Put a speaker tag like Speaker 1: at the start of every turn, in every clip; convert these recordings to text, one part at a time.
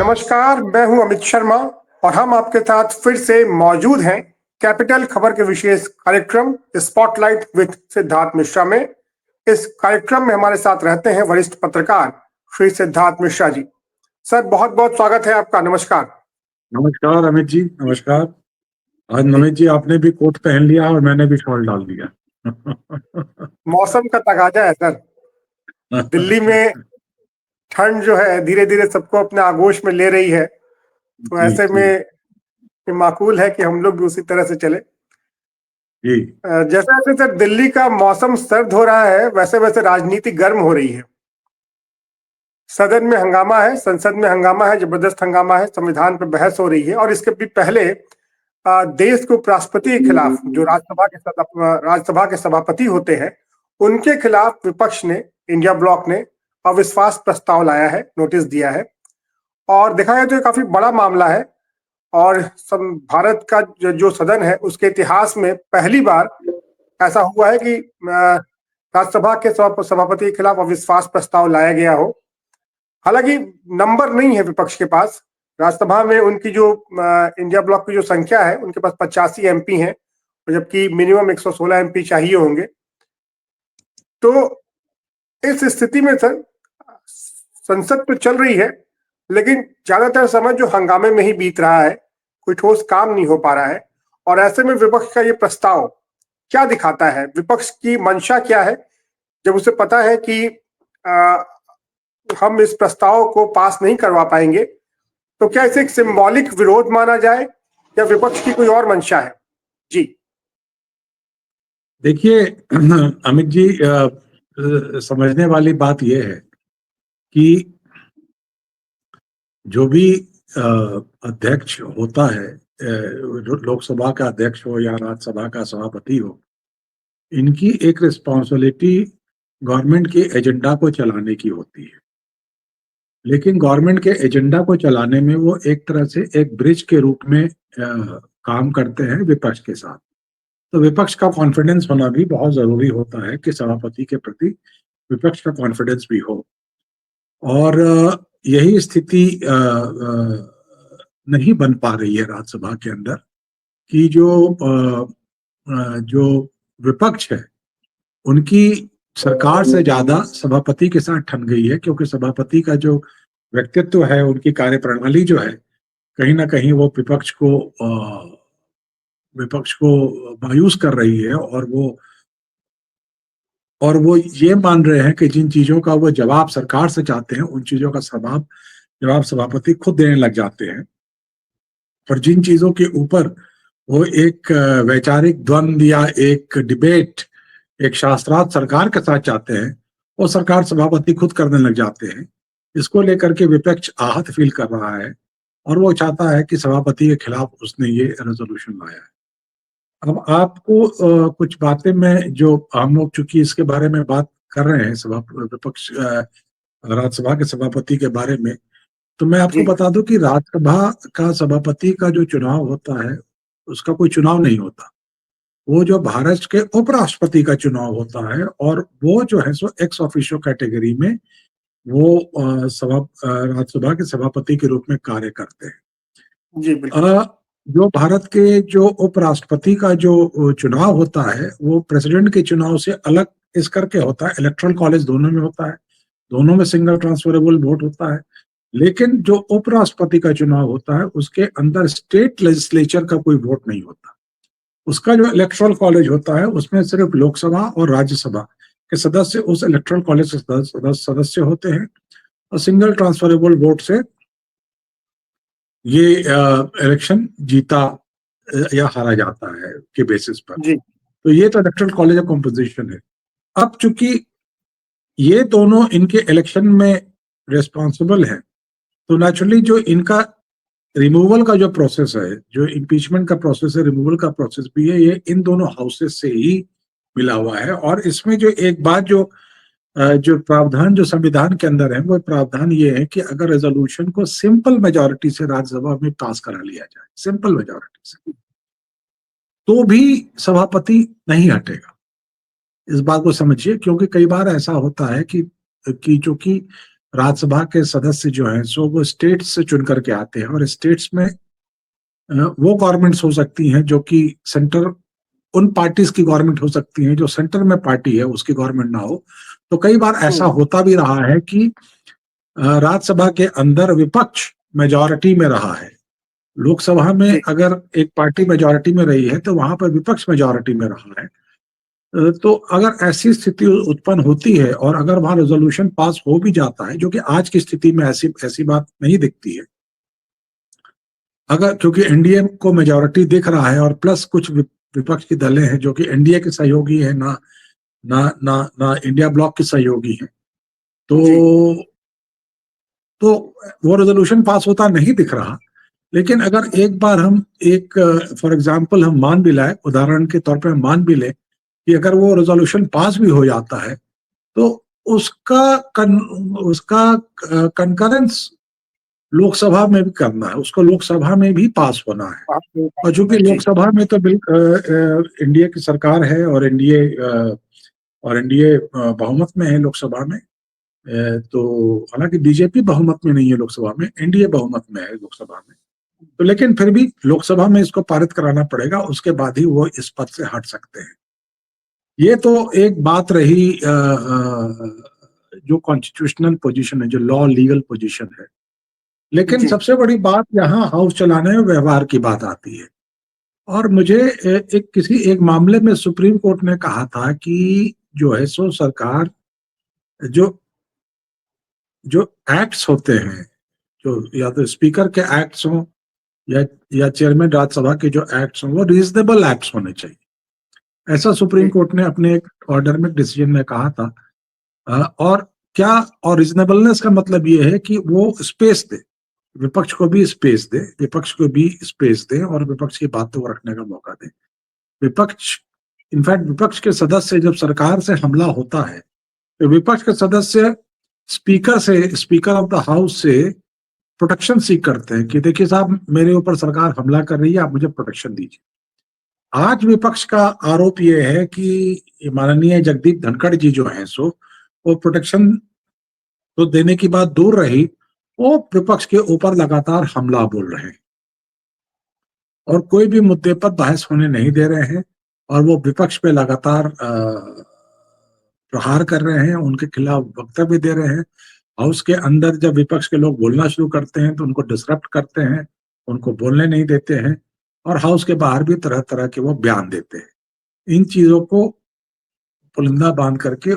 Speaker 1: नमस्कार, मैं हूं अमित शर्मा और हम आपके साथ फिर से मौजूद हैं कैपिटल खबर के विशेष कार्यक्रम स्पॉटलाइट विद सिद्धार्थ मिश्रा में। इस कार्यक्रम में हमारे साथ रहते हैं वरिष्ठ पत्रकार श्री सिद्धार्थ मिश्रा जी। सर, बहुत बहुत स्वागत है आपका। नमस्कार।
Speaker 2: नमस्कार अमित जी, नमस्कार। आज अमित जी आपने भी कोट पहन लिया और मैंने भी शॉल डाल दिया।
Speaker 1: मौसम का तकाजा है सर। दिल्ली में ठंड जो है धीरे धीरे सबको अपने आगोश में ले रही है, तो
Speaker 2: जी,
Speaker 1: ऐसे
Speaker 2: जी,
Speaker 1: में ये माकूल है कि हम लोग भी उसी तरह से चले।
Speaker 2: जी।
Speaker 1: जैसे जैसे सर दिल्ली का मौसम सर्द हो रहा है, वैसे वैसे राजनीति गर्म हो रही है। सदन में हंगामा है, संसद में हंगामा है, जबरदस्त हंगामा है, संविधान पर बहस हो रही है। और इसके भी पहले देश के उपराष्ट्रपति के खिलाफ, जो राज्यसभा के सभापति होते हैं, उनके खिलाफ विपक्ष ने, इंडिया ब्लॉक ने अविश्वास प्रस्ताव लाया है, नोटिस दिया है। और देखा जाए तो ये काफी बड़ा मामला है और भारत का जो सदन है उसके इतिहास में पहली बार ऐसा हुआ है कि राज्यसभा के सभापति के खिलाफ अविश्वास प्रस्ताव लाया गया हो। हालांकि नंबर नहीं है विपक्ष के पास। राज्यसभा में उनकी जो इंडिया ब्लॉक की जो संख्या है, उनके पास 85 एमपी हैं, जबकि मिनिमम 116 एमपी चाहिए होंगे। तो इस स्थिति में सर संसद तो चल रही है, लेकिन ज्यादातर समय जो हंगामे में ही बीत रहा है, कोई ठोस काम नहीं हो पा रहा है। और ऐसे में विपक्ष का ये प्रस्ताव क्या दिखाता है, विपक्ष की मंशा क्या है, जब उसे पता है कि हम इस प्रस्ताव को पास नहीं करवा पाएंगे, तो क्या इसे एक सिंबॉलिक विरोध माना जाए या विपक्ष की कोई और मंशा है? जी
Speaker 2: देखिए अमित जी, समझने वाली बात यह है कि जो भी अध्यक्ष होता है, लोकसभा का अध्यक्ष हो या राज्यसभा का सभापति हो, इनकी एक रिस्पॉन्सिबिलिटी गवर्नमेंट के एजेंडा को चलाने की होती है। लेकिन गवर्नमेंट के एजेंडा को चलाने में वो एक तरह से एक ब्रिज के रूप में काम करते हैं विपक्ष के साथ। तो विपक्ष का कॉन्फिडेंस होना भी बहुत जरूरी होता है कि सभापति के प्रति विपक्ष का कॉन्फिडेंस भी हो। और यही स्थिति नहीं बन पा रही है राज्यसभा के अंदर कि जो विपक्ष है उनकी सरकार से ज्यादा सभापति के साथ ठन गई है, क्योंकि सभापति का जो व्यक्तित्व है, उनकी कार्यप्रणाली जो है, कहीं ना कहीं वो विपक्ष को मायूस कर रही है। और वो ये मान रहे हैं कि जिन चीजों का वो जवाब सरकार से चाहते हैं, उन चीजों का जवाब सभापति खुद देने लग जाते हैं। और जिन चीजों के ऊपर वो एक वैचारिक द्वंद्व या एक डिबेट एक शास्त्रार्थ सरकार के साथ चाहते हैं, वो सरकार सभापति खुद करने लग जाते हैं। इसको लेकर के विपक्ष आहत फील कर रहा है और वो चाहता है कि सभापति के खिलाफ उसने ये रेजोल्यूशन लाया है। अब आपको कुछ बातें में जो हम लोग चूंकि इसके बारे में बात कर रहे हैं, विपक्ष राज्यसभा के सभापति के बारे में, तो मैं आपको
Speaker 1: जी
Speaker 2: बता दूं कि राज्यसभा का सभापति का जो चुनाव होता है, उसका कोई चुनाव नहीं होता। वो जो भारत के उपराष्ट्रपति का चुनाव होता है, और वो जो है सो एक्स ऑफिशियो कैटेगरी में वो राज्यसभा के सभापति के रूप में कार्य करते हैं।
Speaker 1: जी बिल्कुल।
Speaker 2: जो भारत के जो उपराष्ट्रपति का जो चुनाव होता है, वो प्रेसिडेंट के चुनाव से अलग इस करके होता है। इलेक्टोरल कॉलेज दोनों में होता है, दोनों में सिंगल ट्रांसफरेबल वोट होता है। लेकिन जो उपराष्ट्रपति का चुनाव होता है, उसके अंदर स्टेट लेजिस्लेचर का कोई वोट नहीं होता। उसका जो इलेक्टोरल कॉलेज होता है, उसमें सिर्फ लोकसभा और राज्यसभा के सदस्य उस इलेक्टोरल कॉलेज के सदस्य होते हैं, और सिंगल ट्रांसफरेबल वोट से ये इलेक्शन जीता या हारा जाता है के बेसिस पर।
Speaker 1: जी
Speaker 2: तो ये तो इलेक्टोरल कॉलेज ऑफ कंपोजिशन है। अब चूंकि ये दोनों इनके इलेक्शन में रिस्पॉन्सिबल है, तो नेचुरली जो इनका रिमूवल का जो प्रोसेस है, जो इम्पीचमेंट का प्रोसेस है, रिमूवल का प्रोसेस भी है, ये इन दोनों हाउसेस से ही मिला हुआ है। और इसमें जो एक बात जो प्रावधान जो संविधान के अंदर है, वो प्रावधान ये है कि अगर रेजोल्यूशन को सिंपल मेजोरिटी से राज्यसभा में पास करा लिया जाए, सिंपल मेजोरिटी से, तो भी सभापति नहीं हटेगा। इस बात को समझिए, क्योंकि कई बार ऐसा होता है कि चूंकि राज्यसभा के सदस्य जो हैं सो वो स्टेट्स से चुन करके आते हैं, और स्टेट्स में वो गवर्नमेंट्स हो सकती हैं जो कि सेंटर, उन पार्टीज की गवर्नमेंट हो सकती है जो सेंटर में पार्टी है उसकी गवर्नमेंट ना हो। तो कई बार ऐसा होता भी रहा है कि राज्यसभा के अंदर विपक्ष मेजॉरिटी में रहा है। लोकसभा में अगर एक पार्टी मेजॉरिटी में रही है तो वहां पर विपक्ष मेजॉरिटी में रहा है। तो अगर ऐसी स्थिति उत्पन्न होती है और अगर वहां रेजोल्यूशन पास हो भी जाता है, जो कि आज की स्थिति में ऐसी ऐसी बात नहीं दिखती है, अगर क्योंकि एनडीए को मेजॉरिटी दिख रहा है और प्लस कुछ विपक्ष की दलें हैं जो कि एनडीए के सहयोगी है, ना ना ना ना इंडिया ब्लॉक के सहयोगी हैं, तो वो रेजोल्यूशन पास होता नहीं दिख रहा। लेकिन अगर एक बार हम एक फॉर एग्जांपल हम मान भी लाए, उदाहरण के तौर पे हम मान भी ले कि अगर वो रेजोल्यूशन पास भी हो जाता है तो उसका कंकरेंस लोकसभा में भी करना है, उसको लोकसभा में भी पास होना है। और चूंकि लोकसभा में तो एनडीए की सरकार है और एनडीए बहुमत में है लोकसभा में, तो हालांकि बीजेपी बहुमत में नहीं है लोकसभा में, एनडीए बहुमत में है लोकसभा में, तो लेकिन फिर भी लोकसभा में इसको पारित कराना पड़ेगा, उसके बाद ही वो इस पद से हट सकते हैं। ये तो एक बात रही जो कॉन्स्टिट्यूशनल पोजीशन है, जो लॉ लीगल पोजीशन है। लेकिन सबसे बड़ी बात यहाँ हाउस चलाने में व्यवहार की बात आती है। और मुझे एक मामले में सुप्रीम कोर्ट ने कहा था कि जो है सो सरकार जो एक्ट्स होते हैं, जो या तो स्पीकर के एक्ट्स हों या चेयरमैन राज्यसभा के जो एक्ट्स हों, वो रीजनेबल एक्ट्स होने चाहिए। ऐसा सुप्रीम कोर्ट ने अपने एक ऑर्डर में डिसीजन में कहा था। और क्या, और रीजनेबलनेस का मतलब ये है कि वो स्पेस दे, विपक्ष को भी स्पेस दे, विपक्ष को भी स्पेस दे और विपक्ष की बातों को रखने का मौका दे। इनफैक्ट विपक्ष के सदस्य जब सरकार से हमला होता है तो विपक्ष के सदस्य स्पीकर ऑफ द हाउस से प्रोटेक्शन सीख करते हैं कि देखिए साहब, मेरे ऊपर सरकार हमला कर रही है, आप मुझे प्रोटेक्शन दीजिए। आज विपक्ष का आरोप यह है कि माननीय जगदीप धनखड़ जी जो हैं सो वो प्रोटेक्शन तो देने की बात दूर रही, वो विपक्ष के ऊपर लगातार हमला बोल रहे हैं और कोई भी मुद्दे पर बहस होने नहीं दे रहे हैं, और वो विपक्ष पे लगातार प्रहार कर रहे हैं, उनके खिलाफ वक्तव्य दे रहे हैं। हाउस के अंदर जब विपक्ष के लोग बोलना शुरू करते हैं तो उनको डिसरप्ट करते हैं, उनको बोलने नहीं देते हैं, और हाउस के बाहर भी तरह तरह के वो बयान देते हैं। इन चीजों को पुलिंदा बांध करके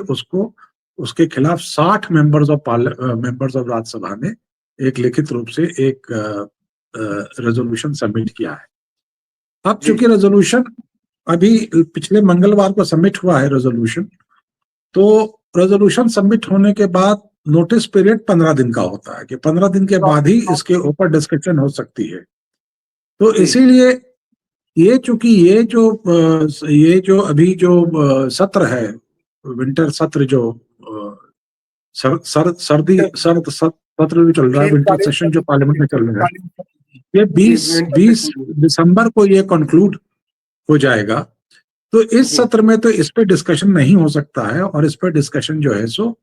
Speaker 2: उसके खिलाफ 60 मेंबर्स ऑफ राज्यसभा ने एक लिखित रूप से एक रेजोल्यूशन सबमिट किया है। अब चूंकि रेजोल्यूशन अभी पिछले मंगलवार को सबमिट हुआ है रेजोल्यूशन, तो रेजोल्यूशन सबमिट होने के बाद नोटिस पीरियड 15 दिन का होता है कि 15 दिन के बाद ही इसके ऊपर डिस्कशन हो सकती है। तो इसीलिए चूंकि ये जो अभी जो सत्र है, विंटर सत्र, जो सर्दी सत्र जो चल रहा है, विंटर सेशन जो पार्लियामेंट में चल रहा है, ये 20 दिसंबर को ये कंक्लूड हो जाएगा। तो इस सत्र में तो इस पे डिस्कशन नहीं हो सकता है, और इस पे डिस्कशन जो है सो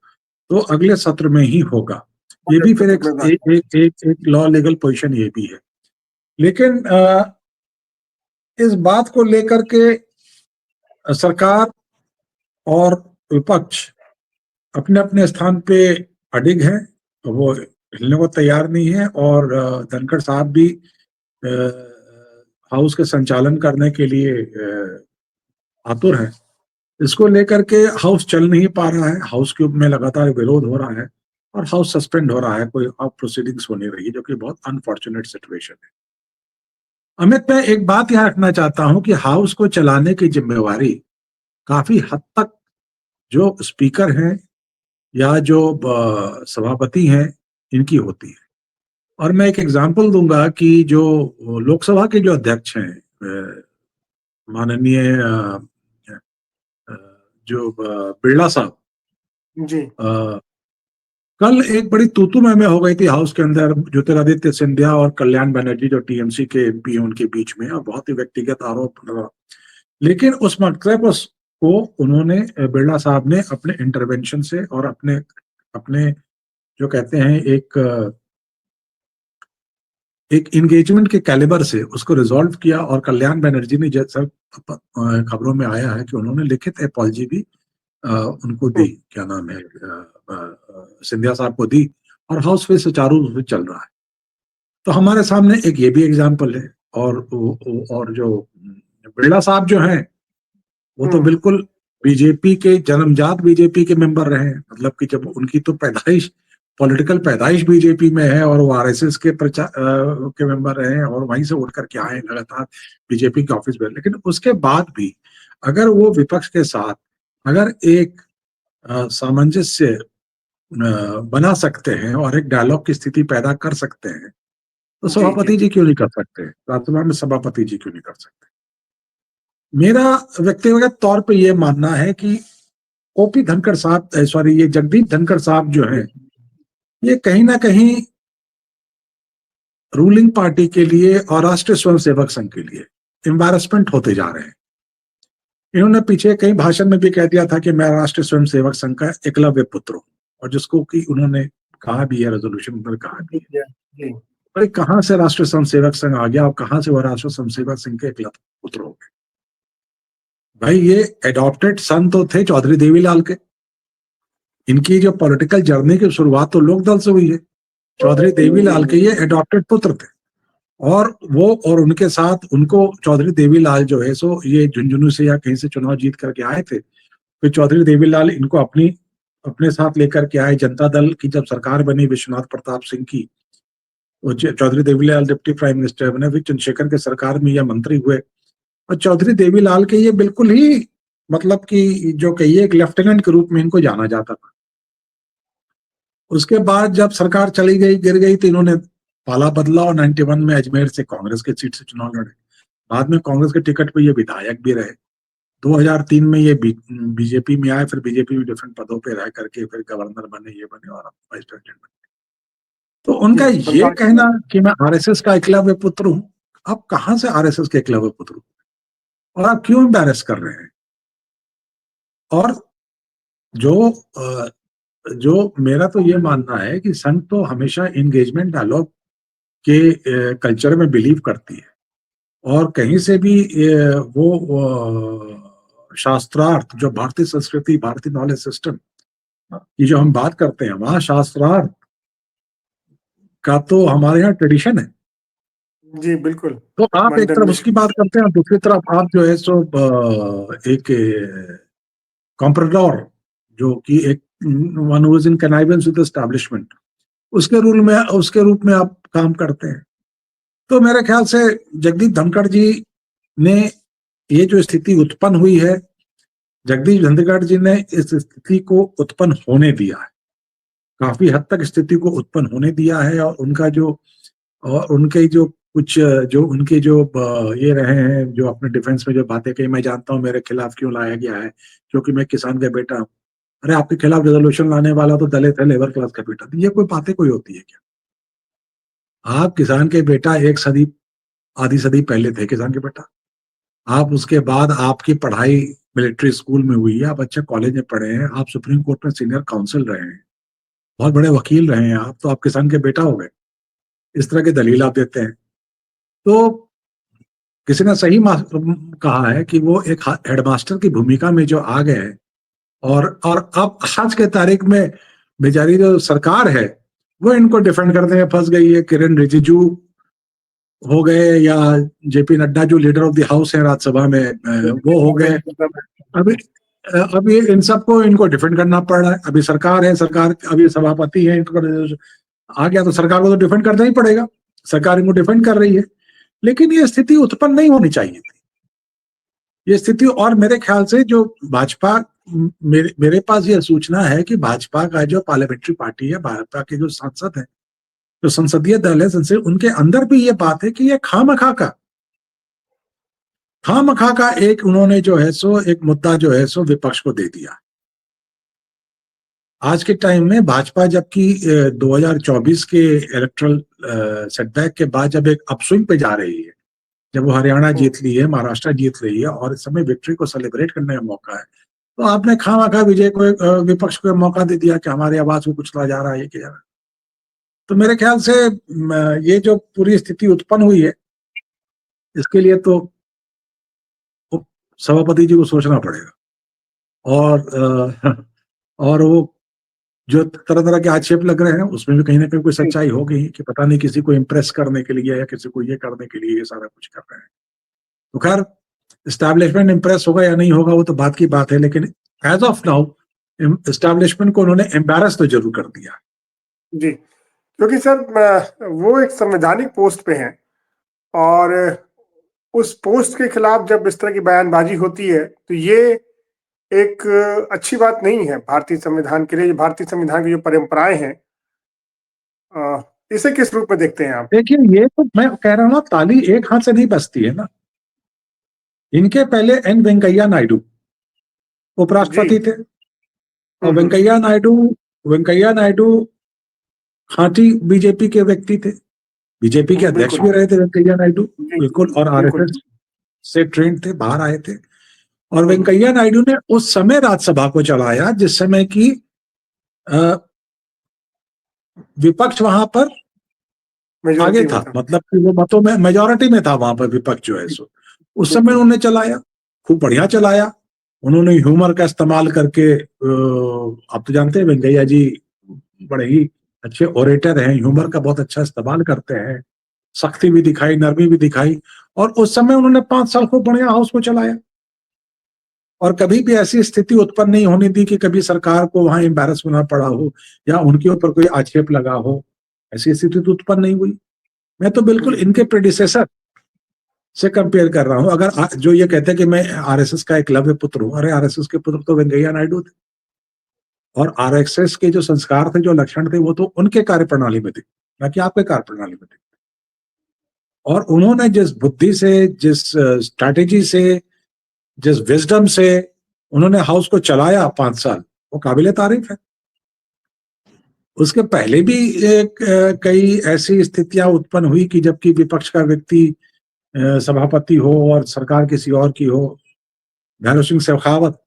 Speaker 2: तो अगले सत्र में ही होगा। ये भी फिर एक लॉ लीगल पोजीशन ये भी है। लेकिन इस बात को लेकर के सरकार और विपक्ष अपने अपने स्थान पे अडिग है, वो हिलने को तैयार नहीं है। और धनखड़ साहब भी हाउस के संचालन करने के लिए आतुर है। इसको लेकर के हाउस चल नहीं पा रहा है, हाउस के में लगातार विरोध हो रहा है और हाउस सस्पेंड हो रहा है, कोई अब प्रोसीडिंग्स हो नहीं रही, जो कि बहुत अनफॉर्चुनेट सिचुएशन है। अमित, मैं एक बात यहाँ रखना चाहता हूं कि हाउस को चलाने की जिम्मेवारी काफी हद तक जो स्पीकर हैं या जो सभापति हैं इनकी होती है। और मैं एक एग्जांपल दूंगा कि जो लोकसभा के जो अध्यक्ष हैं, माननीय जो बिरला साहब जी, कल एक बड़ी तूतू में हो गई थी हाउस के अंदर ज्योतिरादित्य सिंधिया और कल्याण बनर्जी जो टीएमसी के एमपी हैं उनके बीच में, और बहुत ही व्यक्तिगत आरोप। लेकिन उस मसले को उन्होंने, बिरला साहब ने अपने इंटरवेंशन से और अपने जो कहते हैं एक इंगेजमेंट के कैलिबर से उसको रिजॉल्व किया, और कल्याण बनर्जी ने जैसा खबरों में आया है कि उन्होंने लिखित अपॉलजी भी उनको दी, क्या नाम है, सिंधिया साहब को दी, और हाउस में सुचारू रूप से चल रहा है। तो हमारे सामने एक ये भी एग्जाम्पल है। और जो बिरला साहब जो हैं वो तो बिल्कुल बीजेपी के जन्मजात बीजेपी के मेंबर रहे हैं, मतलब कि जब उनकी तो पैदाइश, पॉलिटिकल पैदाइश बीजेपी में है, और वो आरएसएस के के मेंबर रहे हैं, और वहीं से उठ करके आए लगातार बीजेपी के ऑफिस में। लेकिन उसके बाद भी अगर वो विपक्ष के साथ अगर एक सामंजस्य बना सकते हैं और एक डायलॉग की स्थिति पैदा कर सकते हैं, तो सभापति जी क्यों नहीं कर सकते? राज्यसभा में सभापति जी क्यों नहीं कर सकते? मेरा व्यक्तिगत तौर पे ये मानना है कि ओपी धनखड़ साहब, सॉरी, ये जगदीप धनखड़ साहब जो हैं, ये कहीं ना कहीं रूलिंग पार्टी के लिए और राष्ट्रीय स्वयंसेवक संघ के लिए एम्बैरसमेंट होते जा रहे हैं। इन्होंने पीछे कई भाषण में भी कह दिया था कि मैं राष्ट्रीय स्वयंसेवक संघ का एकलव्य पुत्र हूं, और जिसको कि उन्होंने कहा भी है, रेजोल्यूशन पर कहा भी है। भाई कहां से राष्ट्रीय स्वयंसेवक संघ आ गया और कहां से वह राष्ट्रीय स्वयंसेवक संघ के एकलव्य पुत्र हो गए? भाई ये एडॉप्टेड सन तो थे चौधरी देवीलाल के। इनकी जो पॉलिटिकल जर्नी की शुरुआत तो लोकदल से हुई है। चौधरी देवीलाल के ये एडॉप्टेड पुत्र थे, और वो और उनके साथ उनको चौधरी देवीलाल जो है सो ये झुंझुनू से या कहीं से चुनाव जीत करके आए थे। फिर चौधरी देवीलाल इनको अपने साथ लेकर के आए। जनता दल की जब सरकार बनी विश्वनाथ प्रताप सिंह की, Chaudhary Devilal deputy prime minister बने, फिर चंद्रशेखर के सरकार में यह मंत्री हुए। और चौधरी देवीलाल के ये बिल्कुल ही, मतलब कि जो कहिए एक लेफ्टिनेंट के रूप में इनको जाना जाता था। उसके बाद जब सरकार चली गई, गिर गई, तो इन्होंने पाला बदला और 91 में अजमेर से कांग्रेस के सीट से चुनाव लड़े। बाद में कांग्रेस के टिकट पे ये विधायक भी रहे। 2003 में ये बीजेपी में आए, फिर बीजेपी में डिफरेंट पदों पे रह करके फिर गवर्नर बने, ये बने और वाइस प्रेसिडेंट बने। तो उनका ये कहना कि मैं आरएसएस का एकलव्य पुत्र हूं, आप कहां से आरएसएस के एकलव्य पुत्र हूं, और आप क्यों एम्बैरेस कर रहे हैं? और जो मेरा तो ये मानना है कि संघ तो हमेशा इंगेजमेंट डायलॉग के कल्चर में बिलीव करती है, और कहीं से भी वो शास्त्रार्थ, जो भारतीय संस्कृति, भारतीय नॉलेज सिस्टम की जो हम बात करते हैं, वहां शास्त्रार्थ का तो हमारे यहाँ ट्रेडिशन है।
Speaker 1: जी बिल्कुल।
Speaker 2: तो आप एक तरफ उसकी बात करते हैं, दूसरी तरफ आप जो है सो एक कॉम्प्रेडोर, जो कि एक one who is in connivance with establishment, उसके रूप में आप काम करते हैं। तो मेरे ख्याल से जगदीप धनखड़ जी ने ये जो स्थिति उत्पन्न हुई है, जगदीप धनखड़ जी ने इस स्थिति को उत्पन्न होने दिया है, काफी हद तक स्थिति को उत्पन्न होने दिया है। और उनके जो कुछ जो उनके जो ये रहे हैं, जो अपने डिफेंस में जो बातें कही, मैं जानता हूं मेरे खिलाफ क्यों लाया गया है, क्योंकि मैं किसान का बेटा हूं। अरे आपके खिलाफ रेजोल्यूशन लाने वाला तो दलित है, लेबर क्लास का बेटा। ये कोई बातें कोई होती है क्या? आप किसान के बेटा एक सदी, आधी सदी पहले थे किसान के बेटा। आप उसके बाद आपकी पढ़ाई मिलिट्री स्कूल में हुई है, आप अच्छे कॉलेज में पढ़े हैं, आप सुप्रीम कोर्ट में सीनियर काउंसिल रहे हैं, बहुत बड़े वकील रहे हैं आप, तो आप किसान के बेटा हो गए। इस तरह की दलील आप देते हैं। तो किसी ने सही कहा है कि वो एक हेडमास्टर की भूमिका में जो आ गए, और अब आज के तारीख में बेचारी जो सरकार है वो इनको डिफेंड करने में फंस गई है। किरण रिजिजू हो गए, या जेपी नड्डा जो लीडर ऑफ द हाउस है राज्यसभा में, वो हो गए। अभी इन सबको इनको डिफेंड करना पड़ रहा है। अभी सरकार है, सरकार अभी सभापति है, इनको आ गया तो सरकार को तो डिफेंड करना ही पड़ेगा। सरकार इनको डिफेंड कर रही है, लेकिन ये स्थिति उत्पन्न नहीं होनी चाहिए थी, ये स्थिति। और मेरे ख्याल से जो भाजपा, मेरे पास ये सूचना है कि भाजपा का जो पार्लियामेंट्री पार्टी है, भाजपा के जो सांसद है, जो संसदीय दल है, संसद, उनके अंदर भी ये बात है कि ये खामखा का एक उन्होंने जो है सो एक मुद्दा जो है सो विपक्ष को दे दिया। आज के टाइम में भाजपा जबकि 2024 के इलेक्ट्रल सेटबैक के बाद जब एक अपस्विंग पे जा रही है, जब वो हरियाणा जीत ली है, महाराष्ट्र जीत रही है, और इस समय विक्ट्री को सेलिब्रेट करने का मौका है, तो आपने खामखा विजय को विपक्ष को मौका दे दिया कि हमारी आवाज को कुचला जा रहा है, ये किया जा रहा है। तो मेरे ख्याल से ये जो पूरी स्थिति उत्पन्न हुई है, इसके लिए तो सभापति जी को सोचना पड़ेगा। और वो जो तरह तरह के आक्षेप लग रहे हैं, उसमें भी कहीं ना कहीं कोई सच्चाई हो गई कि पता नहीं किसी को इम्प्रेस करने के लिए या किसी को ये करने के लिए ये सारा कुछ कर रहे हैं। तो खैर, एस्टैब्लिशमेंट इम्प्रेस होगा या नहीं होगा वो तो बात की बात है, लेकिन एज ऑफ नाउ एस्टैब्लिशमेंट को उन्होंने एम्बैरस तो जरूर कर दिया
Speaker 1: जी, क्योंकि सर वो एक संवैधानिक पोस्ट पे हैं और उस पोस्ट के खिलाफ जब इस तरह की बयानबाजी होती है तो ये एक अच्छी बात नहीं है भारतीय संविधान के लिए। भारतीय संविधान की जो परंपराएं हैं, इसे किस रूप में देखते हैं आप?
Speaker 2: देखिए, ये तो मैं कह रहा हूँ ना, ताली एक हाथ से नहीं बजती है ना। इनके पहले एन वेंकैया नायडू उपराष्ट्रपति थे, और वेंकैया नायडू खांटी बीजेपी के व्यक्ति थे, बीजेपी के अध्यक्ष भी रहे थे वेंकैया नायडू, बिल्कुल, और आरएसएस से ट्रेंड थे, बाहर आए थे। और वेंकैया नायडू ने उस समय राज्यसभा को चलाया जिस समय की विपक्ष वहां पर आगे था, मतलब कि वो मतों में मेजोरिटी में था वहां पर विपक्ष जो है सो। उस समय उन्होंने चलाया, खूब बढ़िया चलाया। उन्होंने ह्यूमर का इस्तेमाल करके, आप तो जानते हैं वेंकैया जी बड़े ही अच्छे ओरेटर हैं, ह्यूमर का बहुत अच्छा इस्तेमाल करते हैं, सख्ती भी दिखाई, नरमी भी दिखाई, और उस समय उन्होंने 5 साल खूब बढ़िया हाउस को चलाया। और कभी भी ऐसी स्थिति उत्पन्न नहीं होने दी कि कभी सरकार को वहां एम्बैरस होना पड़ा हो या उनके ऊपर कोई आक्षेप लगा हो। ऐसी स्थिति तो उत्पन्न नहीं हुई। मैं तो बिल्कुल इनके प्रेडिसेसर से कंपेयर कर रहा हूं। अगर जो ये कहते हैं कि मैं आरएसएस का एकलव्य पुत्र हूं, अरे आरएसएस के पुत्र तो वेंकैया नायडू थे, और आरएसएस के जो संस्कार थे, जो लक्षण थे, वो तो उनके कार्यप्रणाली में थे, ना कि आपके कार्यप्रणाली में थे। और उन्होंने जिस बुद्धि से, जिस स्ट्रैटेजी से, जिस विजडम से उन्होंने हाउस को चलाया 5 साल, वो काबिले तारीफ है। उसके पहले भी कई ऐसी स्थितियां उत्पन्न हुई कि जबकि विपक्ष का व्यक्ति सभापति हो और सरकार किसी और की हो। भैरव सिंह शेखावत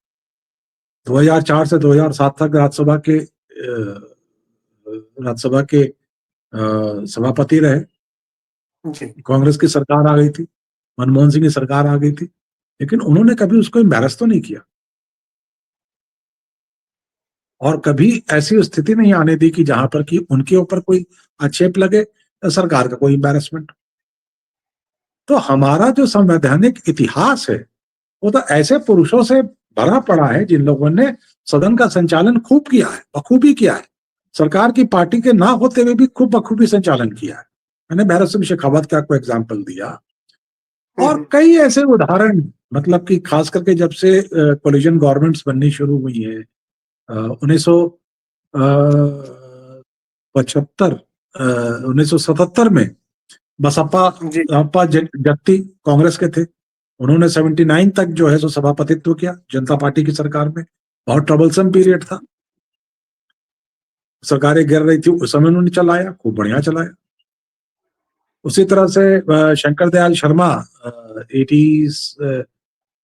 Speaker 2: 2004 से 2007 तक राज्यसभा के सभापति रहे। कांग्रेस की सरकार आ गई थी, मनमोहन सिंह की सरकार आ गई थी, लेकिन उन्होंने कभी उसको एम्बैरस तो नहीं किया, और कभी ऐसी स्थिति नहीं आने दी कि जहां पर कि उनके ऊपर कोई आक्षेप लगे या सरकार का कोई एम्बैरसमेंट। तो हमारा जो संवैधानिक इतिहास है वो तो ऐसे पुरुषों से भरा पड़ा है जिन लोगों ने सदन का संचालन खूब किया है, बखूबी किया है, सरकार की पार्टी के ना होते हुए भी खूब बखूबी संचालन किया है। मैंने भैरव सिंह शेखावत का कोई एग्जाम्पल दिया, और कई ऐसे उदाहरण, मतलब कि खास करके जब से कोलिजन गवर्नमेंट्स बननी शुरू हुई है 1977 में बसपा जत्ती कांग्रेस के थे, उन्होंने 79 तक जो है सो सभापतित्व किया जनता पार्टी की सरकार में। बहुत ट्रबलसम पीरियड था, सरकारें गिर रही थी, उस समय उन्होंने चलाया, खूब बढ़िया चलाया। उसी तरह से शंकर दयाल शर्मा 80s,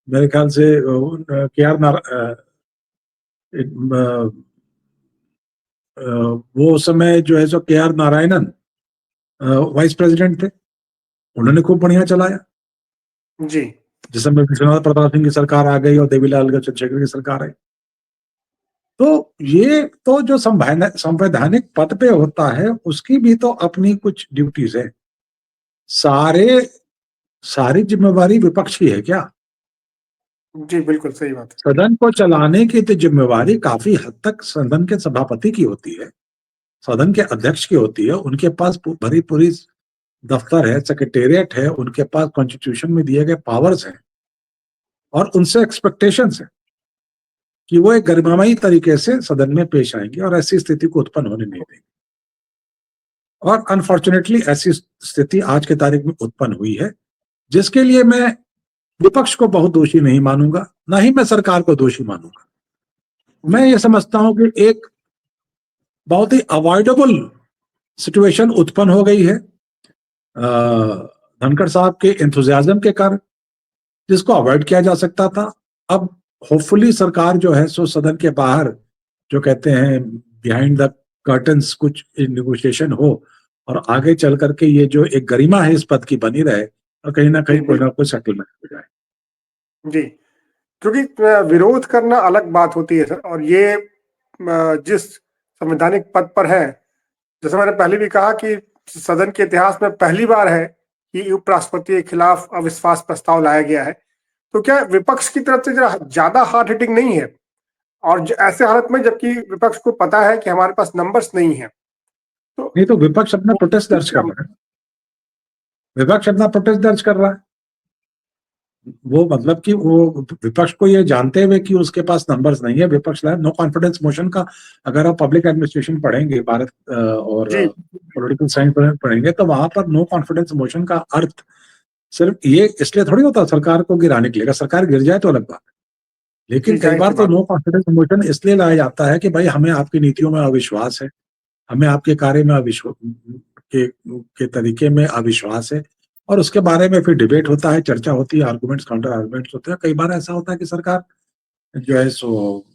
Speaker 2: मेरे ख्याल से वो उस समय जो है सो KR नारायणन वाइस प्रेसिडेंट थे, उन्होंने खूब बढ़िया चलाया
Speaker 1: जी।
Speaker 2: जिस समय विश्वनाथ प्रताप सिंह की सरकार आ गई और देवीलाल चंद्रशेखर की सरकार आई। तो ये तो जो संवैधानिक पद पे होता है उसकी भी तो अपनी कुछ ड्यूटीज है। सारी जिम्मेवारी विपक्ष की है क्या?
Speaker 1: जी बिल्कुल सही बात है।
Speaker 2: सदन को चलाने की तो जिम्मेवारी काफी हद तक सदन के सभापति की होती है, सदन के अध्यक्ष की होती है। उनके पास भरी पूरी दफ्तर है, सेक्रेटेरिएट है, उनके पास कॉन्स्टिट्यूशन में दिए गए पावर्स हैं, और उनसे एक्सपेक्टेशंस है कि वो एक गरिमामयी तरीके से सदन में पेश आएंगे और ऐसी स्थिति को उत्पन्न होने नहीं देंगे। और अनफॉर्चुनेटली ऐसी स्थिति आज के तारीख में उत्पन्न हुई है, जिसके लिए मैं विपक्ष को बहुत दोषी नहीं मानूंगा, ना ही मैं सरकार को दोषी मानूंगा। मैं ये समझता हूं कि एक बहुत ही अवॉइडेबल सिचुएशन उत्पन्न हो गई है धनखड़ साहब के एंथुजियाज्म के कारण, जिसको अवॉइड किया जा सकता था। अब होपफुली सरकार जो है सो सदन के बाहर, जो कहते हैं बिहाइंड द कर्टन्स कुछ नेगोशिएशन हो और आगे चल करके ये जो एक गरिमा है इस पद की बनी रहे और कहीं ना कहीं कोई ना कोई सेटलमेंट हो जाए।
Speaker 1: जी, क्योंकि विरोध करना अलग बात होती है सर, और ये जिस संवैधानिक पद पर है, जैसे मैंने पहले भी कहा कि सदन के इतिहास में पहली बार है कि उपराष्ट्रपति के खिलाफ अविश्वास प्रस्ताव लाया गया है, तो क्या विपक्ष की तरफ से जरा ज्यादा हार्ड हिटिंग नहीं है? और ऐसे हालत में जबकि विपक्ष को पता है कि हमारे पास नंबर्स नहीं है, तो
Speaker 2: नहीं तो विपक्ष अपना प्रोटेस्ट दर्ज कर रहा है, विपक्ष अपना प्रोटेस्ट दर्ज कर रहा है। वो मतलब कि वो विपक्ष को ये जानते हुए कि उसके पास नंबर्स नहीं है, विपक्ष लाया नो कॉन्फिडेंस मोशन का। अगर आप पब्लिक एडमिनिस्ट्रेशन पढ़ेंगे भारत और
Speaker 1: जी
Speaker 2: पॉलिटिकल साइंस पढ़ेंगे तो वहां पर नो कॉन्फिडेंस मोशन का अर्थ सिर्फ ये इसलिए थोड़ी होता सरकार को गिराने के लिए, अगर सरकार गिर जाए तो अलग बात है, लेकिन
Speaker 1: जी,
Speaker 2: कई
Speaker 1: जाहिर
Speaker 2: बार
Speaker 1: सी
Speaker 2: तो
Speaker 1: बात।
Speaker 2: नो कॉन्फिडेंस मोशन इसलिए लाया जाता है कि भाई हमें आपकी नीतियों में अविश्वास है, हमें आपके कार्य में अविश्वास के तरीके में अविश्वास है, और उसके बारे में फिर डिबेट होता है, चर्चा होती है, आर्गुमेंट्स काउंटर आर्गुमेंट्स होते हैं। कई बार ऐसा होता है कि सरकार जो है सो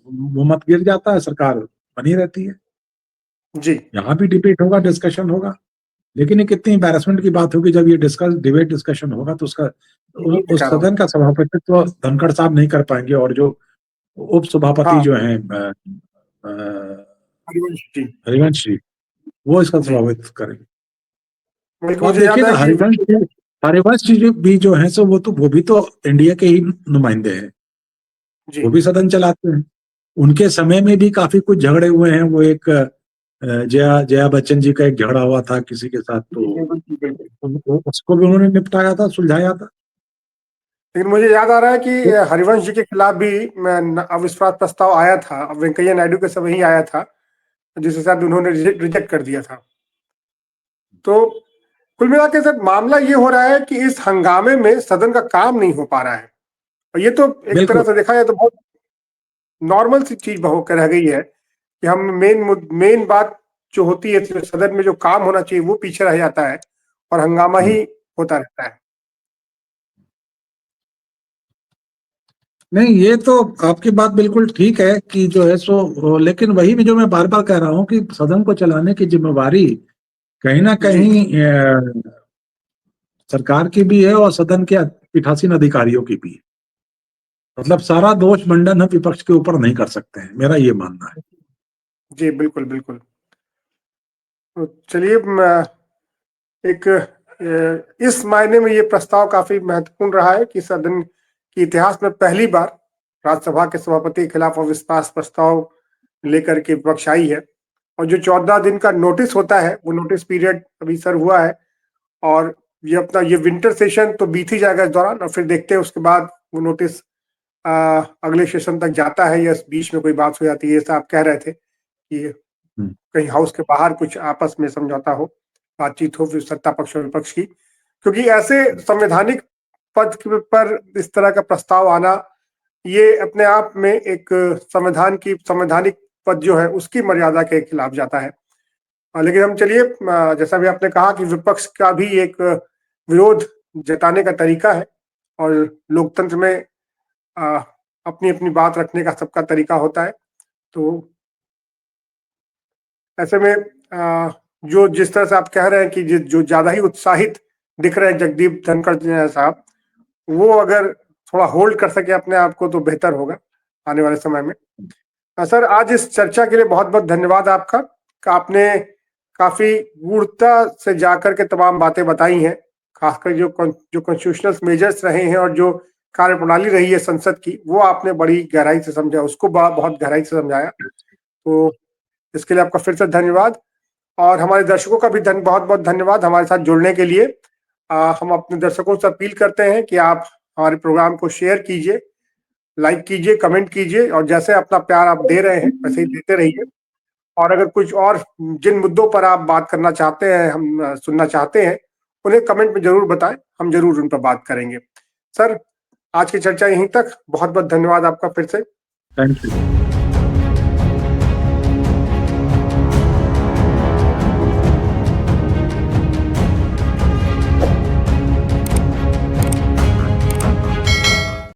Speaker 2: वो मत गिर जाता है, सरकार बनी रहती है।
Speaker 1: जी
Speaker 2: यहाँ भी डिबेट होगा, डिस्कशन होगा, लेकिन ये कितनी एम्बैरेसमेंट की बात होगी जब ये डिबेट डिस्कशन होगा तो उसका
Speaker 1: यही मैं
Speaker 2: उस
Speaker 1: कह रहा हूँ।
Speaker 2: सदन का सभापतित्व तो धनखड़ साहब नहीं कर पाएंगे, और जो उप सभापति
Speaker 1: हाँ,
Speaker 2: जो हैं
Speaker 1: हरिवंश जी।
Speaker 2: हरिवंश जी, वो इसका
Speaker 1: जी,
Speaker 2: सभापतित्व करेंगे।
Speaker 1: बल्कि
Speaker 2: तो आप
Speaker 1: मुझे
Speaker 2: देखिए
Speaker 1: याद
Speaker 2: ना,
Speaker 1: है कि
Speaker 2: हरिवंश जी भी जो है सो वो भी तो इंडिया के ही नुमाइंदे हैं,
Speaker 1: जी
Speaker 2: वो भी सदन चलाते हैं। उनके समय में भी काफी कुछ झगड़े हुए हैं। वो एक जया जया बच्चन जी का एक झगड़ा हुआ था किसी के साथ,
Speaker 1: जी,
Speaker 2: तो
Speaker 1: बिल्कुल बिल्कुल।
Speaker 2: उसको भी उन्होंने निपटाया था, सुलझाया था।
Speaker 1: लेकिन मुझे याद आ रहा है कि
Speaker 2: तो
Speaker 1: हरिवंश जी के खिलाफ भी अविश्वास प्रस्ताव आया था, वेंकैया नायडू के समय ही आया था, जिसे शायद उन्होंने रिजेक्ट कर दिया था। तो कुल मिला के सर मामला ये हो रहा है कि इस हंगामे में सदन का काम नहीं हो पा रहा है, और ये तो एक तरह
Speaker 2: बिल्कुल
Speaker 1: से देखा जाए तो बहुत नॉर्मल सी चीज होकर रह गई है कि हम मेन बात जो होती है सदन में जो काम होना चाहिए वो पीछे रह जाता है और हंगामा ही होता रहता है।
Speaker 2: नहीं, ये तो आपकी बात बिल्कुल ठीक है कि जो है सो, लेकिन वही भी जो मैं बार बार कह रहा हूँ कि सदन को चलाने की जिम्मेवारी कहीं ना
Speaker 1: जी
Speaker 2: कहीं सरकार की भी है और सदन के पीठासीन अधिकारियों की भी है। मतलब सारा दोष मंडन हम विपक्ष के ऊपर नहीं कर सकते हैं, मेरा ये मानना है।
Speaker 1: जी, बिल्कुल बिल्कुल। तो चलिए, एक इस मायने में ये प्रस्ताव काफी महत्वपूर्ण रहा है कि सदन के इतिहास में पहली बार राज्यसभा के सभापति के खिलाफ अविश्वास प्रस्ताव लेकर के विपक्ष आई है, और जो 14 दिन का नोटिस होता है वो नोटिस पीरियड अभी सर हुआ है, और ये अपना ये विंटर सेशन तो बीत ही जाएगा इस दौरान, और फिर देखते हैं उसके बाद वो नोटिस अगले सेशन तक जाता है या बीच में कोई बात हो जाती है, जैसा आप कह रहे थे कि
Speaker 2: हम्म।
Speaker 1: कहीं हाउस के बाहर कुछ आपस में समझौता हो, बातचीत हो फिर सत्ता पक्ष और विपक्ष की, क्योंकि ऐसे संवैधानिक पद पर इस तरह का प्रस्ताव आना ये अपने आप में एक संवैधानिक पद जो है उसकी मर्यादा के खिलाफ जाता है। लेकिन हम चलिए, जैसा भी आपने कहा कि विपक्ष का भी एक विरोध जताने का तरीका है, और लोकतंत्र में अपनी अपनी बात रखने का सबका तरीका होता है। तो ऐसे में जो जिस तरह से आप कह रहे हैं कि जो ज्यादा ही उत्साहित दिख रहे हैं जगदीप धनखड़ साहब, वो अगर थोड़ा होल्ड कर सके अपने आप को तो बेहतर होगा आने वाले समय में। सर, आज इस चर्चा के लिए बहुत बहुत धन्यवाद आपका, कि आपने काफी गूढ़ता से जाकर के तमाम बातें बताई हैं, खासकर जो कॉन्स्टिट्यूशनल मेजर्स रहे हैं और जो कार्य प्रणाली रही है संसद की, वो आपने बड़ी गहराई से समझा, उसको बहुत गहराई से समझाया। तो इसके लिए आपका फिर से धन्यवाद, और हमारे दर्शकों का भी बहुत बहुत धन्यवाद हमारे साथ जुड़ने के लिए। हम अपने दर्शकों से अपील करते हैं कि आप हमारे प्रोग्राम को शेयर कीजिए, लाइक कीजिए, कमेंट कीजिए, और जैसे अपना प्यार आप दे रहे हैं वैसे ही देते रहिए। और अगर कुछ और जिन मुद्दों पर आप बात करना चाहते हैं, हम सुनना चाहते हैं, उन्हें कमेंट में जरूर बताएं, हम जरूर उन पर बात करेंगे। सर, आज की चर्चा यहीं तक। बहुत बहुत धन्यवाद आपका फिर से।
Speaker 2: Thank you.